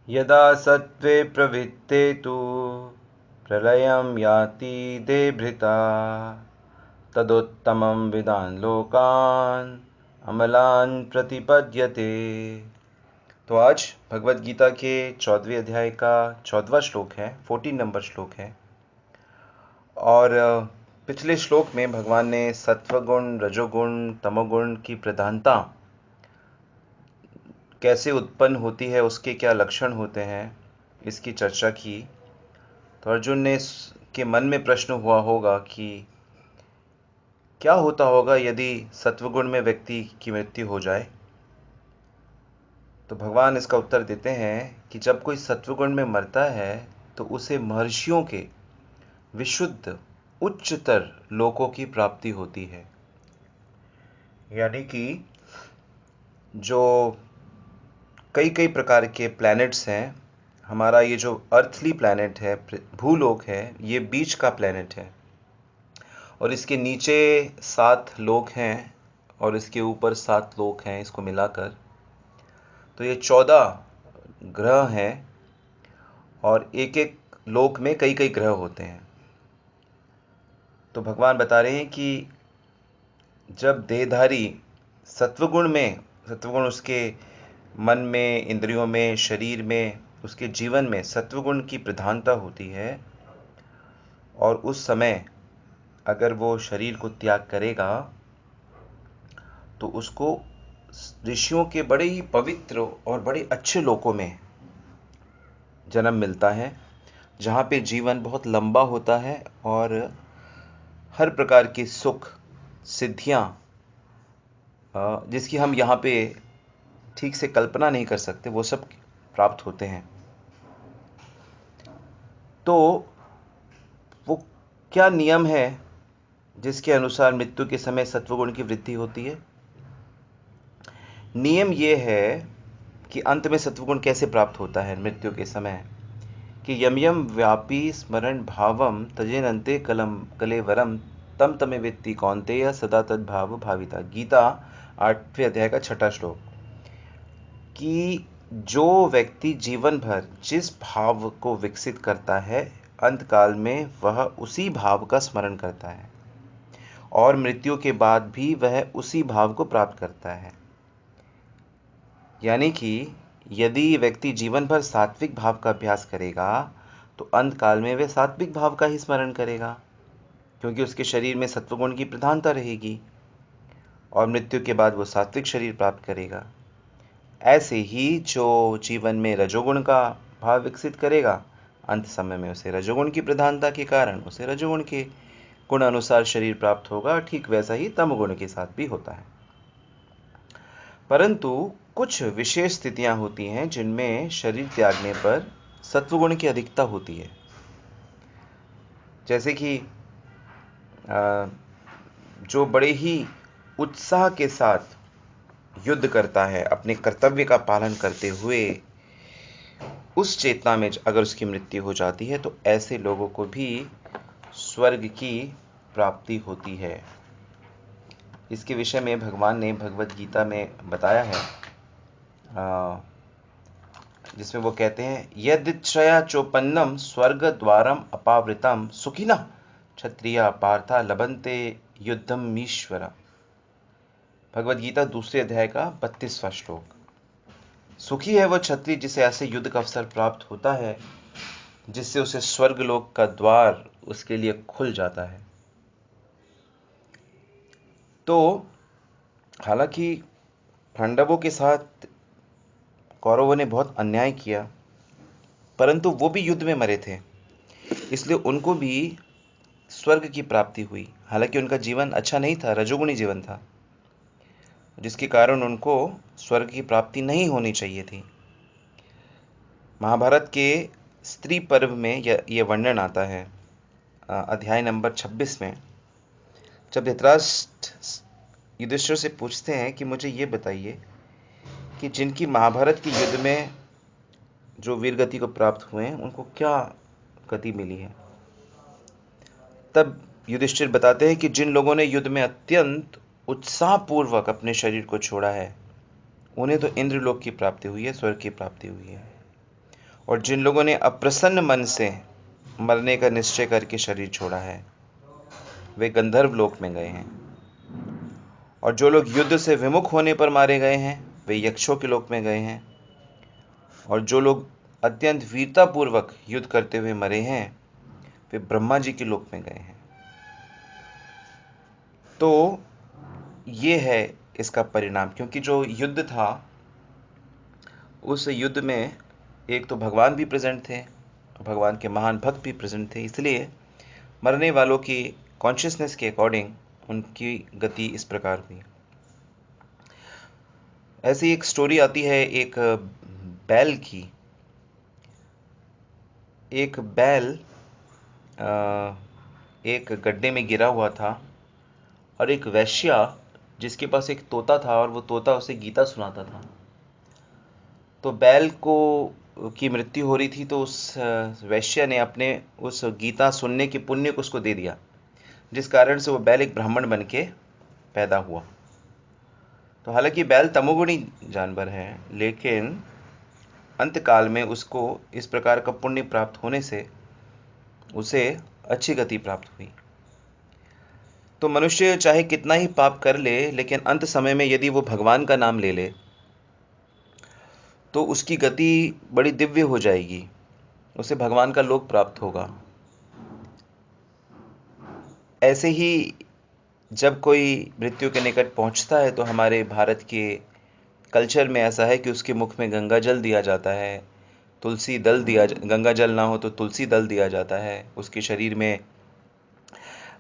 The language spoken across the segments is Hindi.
यदा सत्त्वे प्रवृत्ते तु प्रलयं याति देभृता तदुत्तमं विदान् लोकान् अमलान् प्रतिपद्यते। तो आज भगवत गीता के 14वें अध्याय का 14वां श्लोक है, 14 नंबर श्लोक है। और पिछले श्लोक में भगवान ने सत्वगुण, रजोगुण, तमोगुण की प्रधानता कैसे उत्पन्न होती है, उसके क्या लक्षण होते हैं, इसकी चर्चा की। तो अर्जुन ने के मन में प्रश्न हुआ होगा कि क्या होता होगा यदि सत्वगुण में व्यक्ति की मृत्यु हो जाए। तो भगवान इसका उत्तर देते हैं कि जब कोई सत्वगुण में मरता है तो उसे महर्षियों के विशुद्ध उच्चतर लोकों की प्राप्ति होती है। यानी कि जो कई कई प्रकार के प्लैनेट्स हैं, हमारा ये जो अर्थली प्लैनेट है, भूलोक है, ये बीच का प्लैनेट है और इसके नीचे 7 लोक हैं और इसके ऊपर 7 लोक हैं। इसको मिलाकर तो ये 14 ग्रह हैं और एक एक लोक में कई कई ग्रह होते हैं। तो भगवान बता रहे हैं कि जब देहधारी सत्वगुण उसके मन में, इंद्रियों में, शरीर में, उसके जीवन में सत्वगुण की प्रधानता होती है और उस समय अगर वो शरीर को त्याग करेगा तो उसको ऋषियों के बड़े ही पवित्र और बड़े अच्छे लोकों में जन्म मिलता है, जहाँ पे जीवन बहुत लंबा होता है और हर प्रकार की सुख सिद्धियाँ जिसकी हम यहाँ पे ठीक से कल्पना नहीं कर सकते, वो सब प्राप्त होते हैं। तो वो क्या नियम है जिसके अनुसार मृत्यु के समय सत्वगुण की वृद्धि होती है? नियम ये है कि अंत में सत्वगुण कैसे प्राप्त होता है मृत्यु के समय, कि यम यम व्यापी स्मरण भावम तजेनन्ते कलेवरम तम तमे वित्ति कौन्तेय सदा तद्भाव भाविता। गीता 8वें अध्याय का 6वां श्लोक। कि जो व्यक्ति जीवन भर जिस भाव को विकसित करता है, अंतकाल में वह उसी भाव का स्मरण करता है और मृत्यु के बाद भी वह उसी भाव को प्राप्त करता है। यानी कि यदि व्यक्ति जीवन भर सात्विक भाव का अभ्यास करेगा तो अंतकाल में वह सात्विक भाव का ही स्मरण करेगा, क्योंकि उसके शरीर में सत्वगुण की प्रधानता रहेगी और मृत्यु के बाद वो सात्विक शरीर प्राप्त करेगा। ऐसे ही जो जीवन में रजोगुण का भाव विकसित करेगा, अंत समय में उसे रजोगुण की प्रधानता के कारण उसे रजोगुण के गुण अनुसार शरीर प्राप्त होगा। ठीक वैसा ही तमगुण के साथ भी होता है। परंतु कुछ विशेष स्थितियां होती हैं जिनमें शरीर त्यागने पर सत्वगुण की अधिकता होती है। जैसे कि जो बड़े ही उत्साह के साथ युद्ध करता है अपने कर्तव्य का पालन करते हुए, उस चेतना में अगर उसकी मृत्यु हो जाती है तो ऐसे लोगों को भी स्वर्ग की प्राप्ति होती है। इसके विषय में भगवान ने भगवत गीता में बताया है, जिसमें वो कहते हैं यदिच्छया चोपन्नम स्वर्ग द्वारम अपावृतम सुखिनः क्षत्रिया पार्था लभन्ते युद्धम ईश्वर। भगवत गीता 2 अध्याय का 32वां श्लोक। सुखी है वह क्षत्रिय जिसे ऐसे युद्ध का अवसर प्राप्त होता है जिससे उसे स्वर्गलोक का द्वार उसके लिए खुल जाता है। तो हालांकि पांडवों के साथ कौरवों ने बहुत अन्याय किया, परंतु वो भी युद्ध में मरे थे, इसलिए उनको भी स्वर्ग की प्राप्ति हुई। हालांकि उनका जीवन अच्छा नहीं था, रजोगुणी जीवन था, जिसके कारण उनको स्वर्ग की प्राप्ति नहीं होनी चाहिए थी। महाभारत के स्त्री पर्व में यह वर्णन आता है, अध्याय नंबर 26 में, जब धृतराष्ट्र युधिष्ठिर से पूछते हैं कि मुझे ये बताइए कि जिनकी महाभारत के युद्ध में जो वीर गति को प्राप्त हुए हैं उनको क्या गति मिली है। तब युधिष्ठिर बताते हैं कि जिन लोगों ने युद्ध में अत्यंत उत्साहपूर्वक अपने शरीर को छोड़ा है, उन्हें तो इंद्रलोक की प्राप्ति हुई है, स्वर्ग की प्राप्ति हुई है। और जिन लोगों ने अप्रसन्न मन से मरने का निश्चय करके शरीर छोड़ा है वे गंधर्व लोक में गए हैं, और जो लोग युद्ध से विमुख होने पर मारे गए हैं वे यक्षों के लोक में गए हैं, और जो लोग अत्यंत वीरतापूर्वक युद्ध करते हुए मरे हैं वे ब्रह्मा जी के लोक में गए हैं। तो ये है इसका परिणाम, क्योंकि जो युद्ध था उस युद्ध में एक तो भगवान भी प्रेजेंट थे, भगवान के महान भक्त भी प्रेजेंट थे, इसलिए मरने वालों की कॉन्शियसनेस के अकॉर्डिंग उनकी गति इस प्रकार हुई। ऐसी एक स्टोरी आती है एक बैल की। एक बैल एक गड्ढे में गिरा हुआ था, और एक वैश्या जिसके पास एक तोता था और वो तोता उसे गीता सुनाता था। तो बैल को की मृत्यु हो रही थी, तो उस वैश्या ने अपने उस गीता सुनने के पुण्य को उसको दे दिया, जिस कारण से वो बैल एक ब्राह्मण बन के पैदा हुआ। तो हालांकि बैल तमोगुणी जानवर है, लेकिन अंतकाल में उसको इस प्रकार का पुण्य प्राप्त होने से उसे अच्छी गति प्राप्त हुई। तो मनुष्य चाहे कितना ही पाप कर ले, लेकिन अंत समय में यदि वो भगवान का नाम ले ले तो उसकी गति बड़ी दिव्य हो जाएगी, उसे भगवान का लोक प्राप्त होगा। ऐसे ही जब कोई मृत्यु के निकट पहुंचता है तो हमारे भारत के कल्चर में ऐसा है कि उसके मुख में गंगा जल दिया जाता है, तुलसी दल दिया, गंगा जल ना हो तो तुलसी दल दिया जाता है। उसके शरीर में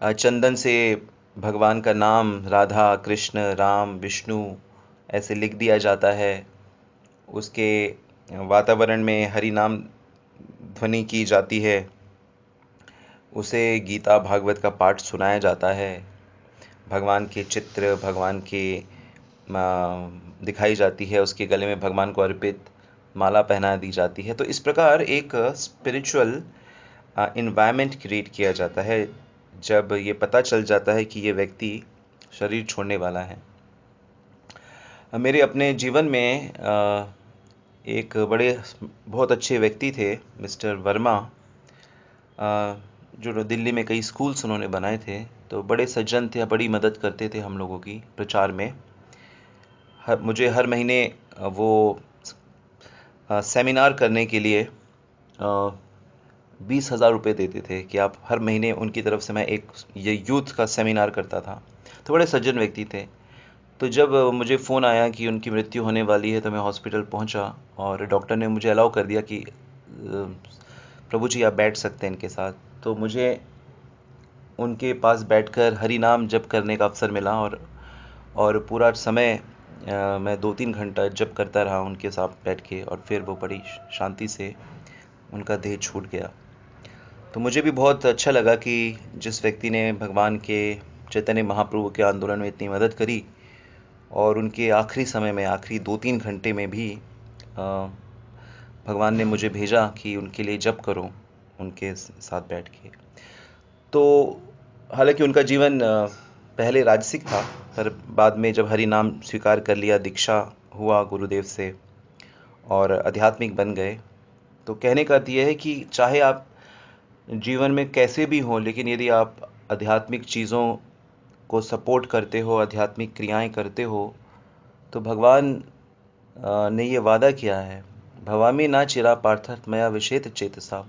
चंदन से भगवान का नाम राधा कृष्ण राम विष्णु ऐसे लिख दिया जाता है। उसके वातावरण में हरि नाम ध्वनि की जाती है, उसे गीता भागवत का पाठ सुनाया जाता है, भगवान के चित्र भगवान के दिखाई जाती है, उसके गले में भगवान को अर्पित माला पहना दी जाती है। तो इस प्रकार एक स्पिरिचुअल इन्वायरमेंट क्रिएट किया जाता है जब ये पता चल जाता है कि ये व्यक्ति शरीर छोड़ने वाला है। मेरे अपने जीवन में एक बड़े बहुत अच्छे व्यक्ति थे, मिस्टर वर्मा, जो दिल्ली में कई स्कूल्स उन्होंने बनाए थे। तो बड़े सज्जन थे, बड़ी मदद करते थे हम लोगों की प्रचार में। मुझे हर महीने वो सेमिनार करने के लिए 20,000 रुपये देते थे कि आप हर महीने, उनकी तरफ से मैं एक ये यूथ का सेमिनार करता था। तो बड़े सज्जन व्यक्ति थे। तो जब मुझे फ़ोन आया कि उनकी मृत्यु होने वाली है तो मैं हॉस्पिटल पहुंचा, और डॉक्टर ने मुझे अलाउ कर दिया कि प्रभु जी आप बैठ सकते हैं इनके साथ। तो मुझे उनके पास बैठकर हरि नाम जप करने का अवसर मिला, और पूरा समय मैं 2-3 घंटा जप करता रहा उनके साथ बैठ के, और फिर वो बड़ी शांति से उनका देह छूट गया। तो मुझे भी बहुत अच्छा लगा कि जिस व्यक्ति ने भगवान के चैतन्य महाप्रभु के आंदोलन में इतनी मदद करी, और उनके आखिरी समय में, आखिरी 2-3 घंटे में भी भगवान ने मुझे भेजा कि उनके लिए जप करो उनके साथ बैठ के। तो हालांकि उनका जीवन पहले राजसिक था, पर बाद में जब हरि नाम स्वीकार कर लिया, दीक्षा हुआ गुरुदेव से और आध्यात्मिक बन गए। तो कहने का अर्थ यह है कि चाहे आप जीवन में कैसे भी हों, लेकिन यदि आप आध्यात्मिक चीज़ों को सपोर्ट करते हो, आध्यात्मिक क्रियाएं करते हो, तो भगवान ने ये वादा किया है, भवामी ना चिरा पार्थात मया विशेत चेतसा,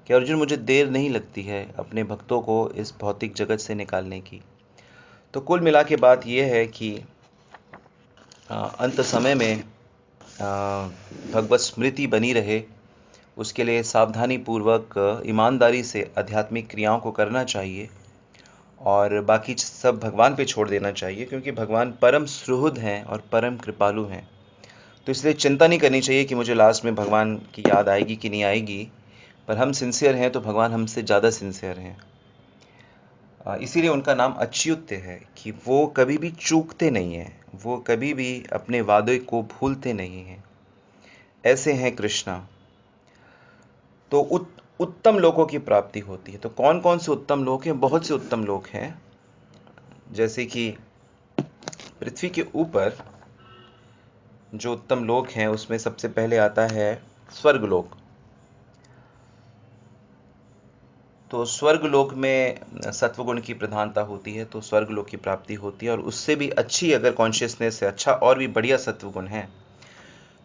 कि अर्जुन मुझे देर नहीं लगती है अपने भक्तों को इस भौतिक जगत से निकालने की। तो कुल मिला के बात यह है कि अंत समय में भगवत स्मृति बनी रहे, उसके लिए सावधानी पूर्वक ईमानदारी से आध्यात्मिक क्रियाओं को करना चाहिए, और बाकी सब भगवान पे छोड़ देना चाहिए, क्योंकि भगवान परम सुहृद हैं और परम कृपालु हैं। तो इसलिए चिंता नहीं करनी चाहिए कि मुझे लास्ट में भगवान की याद आएगी कि नहीं आएगी, पर हम सिंसियर हैं तो भगवान हमसे ज़्यादा सिंसियर हैं। इसीलिए उनका नाम अच्युत है कि वो कभी भी चूकते नहीं हैं, वो कभी भी अपने वादे को भूलते नहीं हैं। ऐसे हैं कृष्णा। तो उत्तम लोकों की प्राप्ति होती है। तो कौन कौन से उत्तम लोक हैं? बहुत से उत्तम लोक हैं। जैसे कि पृथ्वी के ऊपर जो उत्तम लोक हैं उसमें सबसे पहले आता है स्वर्ग लोक। तो स्वर्ग लोक में सत्वगुण की प्रधानता होती है, तो स्वर्ग लोक की प्राप्ति होती है। और उससे भी अच्छी अगर कॉन्शियसनेस से अच्छा और भी बढ़िया सत्वगुण है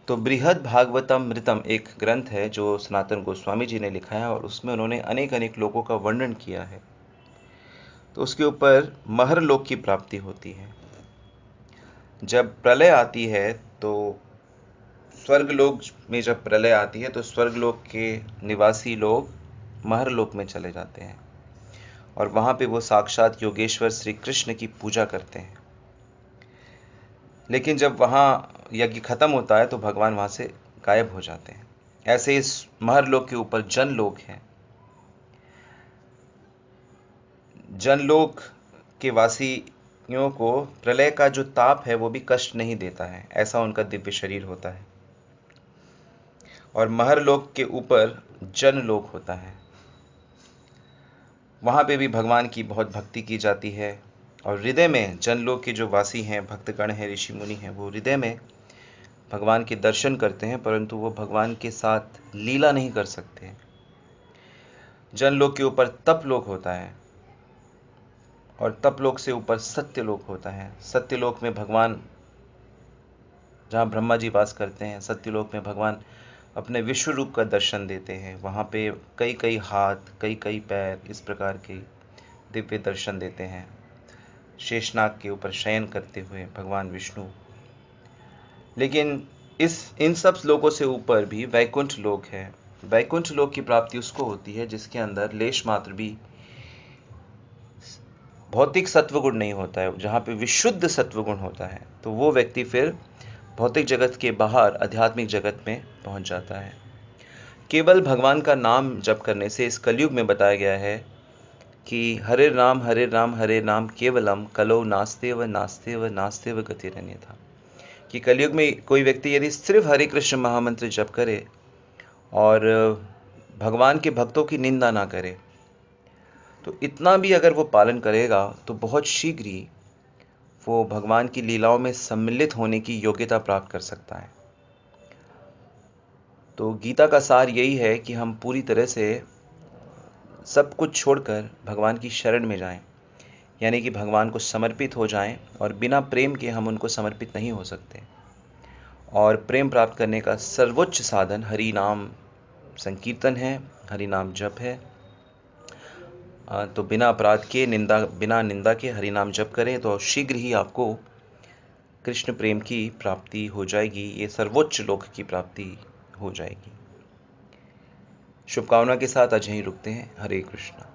तो बृहद भागवतमृतम एक ग्रंथ है जो सनातन गोस्वामी जी ने लिखा है, और उसमें उन्होंने अनेक अनेक लोकों का वर्णन किया है। तो उसके ऊपर महर लोक की प्राप्ति होती है। जब प्रलय आती है तो स्वर्ग लोक में जब प्रलय आती है तो स्वर्ग लोक के निवासी लोग महर लोक में चले जाते हैं, और वहाँ पे वो साक्षात योगेश्वर श्री कृष्ण की पूजा करते हैं। लेकिन जब वहाँ यज्ञ खत्म होता है तो भगवान वहाँ से गायब हो जाते हैं। ऐसे इस महर लोक के ऊपर जनलोक है। जनलोक के वासियों को प्रलय का जो ताप है वो भी कष्ट नहीं देता है, ऐसा उनका दिव्य शरीर होता है। और महर लोक के ऊपर जनलोक होता है, वहाँ पे भी भगवान की बहुत भक्ति की जाती है। और हृदय में जनलोक के जो वासी हैं, भक्तगण हैं, ऋषि मुनि हैं, वो हृदय में भगवान के दर्शन करते हैं, परंतु वो भगवान के साथ लीला नहीं कर सकते। जनलोक के ऊपर तपलोक होता है, और तपलोक से ऊपर सत्यलोक होता है। सत्यलोक में भगवान, जहाँ ब्रह्मा जी वास करते हैं, सत्यलोक में भगवान अपने विश्व रूप का दर्शन देते हैं। वहाँ पे कई कई हाथ, कई कई पैर, इस प्रकार के दिव्य दर्शन देते हैं। शेषनाग के ऊपर शयन करते हुए भगवान विष्णु। लेकिन इन सब लोकों से ऊपर भी वैकुंठ लोक है। वैकुंठ लोक की प्राप्ति उसको होती है जिसके अंदर लेश मात्र भी भौतिक सत्वगुण नहीं होता है, जहाँ पे विशुद्ध सत्वगुण होता है, तो वो व्यक्ति फिर भौतिक जगत के बाहर आध्यात्मिक जगत में पहुंच जाता है। केवल भगवान का नाम जप करने से इस कलयुग में बताया गया है कि हरे राम हरे नाम केवलम कलो नास्तेव नास्तेव नास्तेव गतिरन्यथा। कि कलयुग में कोई व्यक्ति यदि सिर्फ हरे कृष्ण महामंत्र जप करे और भगवान के भक्तों की निंदा ना करे, तो इतना भी अगर वो पालन करेगा तो बहुत शीघ्र ही वो भगवान की लीलाओं में सम्मिलित होने की योग्यता प्राप्त कर सकता है। तो गीता का सार यही है कि हम पूरी तरह से सब कुछ छोड़कर भगवान की शरण में जाएं, यानी कि भगवान को समर्पित हो जाएं, और बिना प्रेम के हम उनको समर्पित नहीं हो सकते। और प्रेम प्राप्त करने का सर्वोच्च साधन हरि नाम संकीर्तन है, हरि नाम जप है। तो बिना अपराध के, बिना निंदा के हरि नाम जप करें तो शीघ्र ही आपको कृष्ण प्रेम की प्राप्ति हो जाएगी। ये सर्वोच्च लोक की प्राप्ति हो जाएगी। शुभकामना के साथ आज यहीं रुकते हैं। हरे कृष्णा।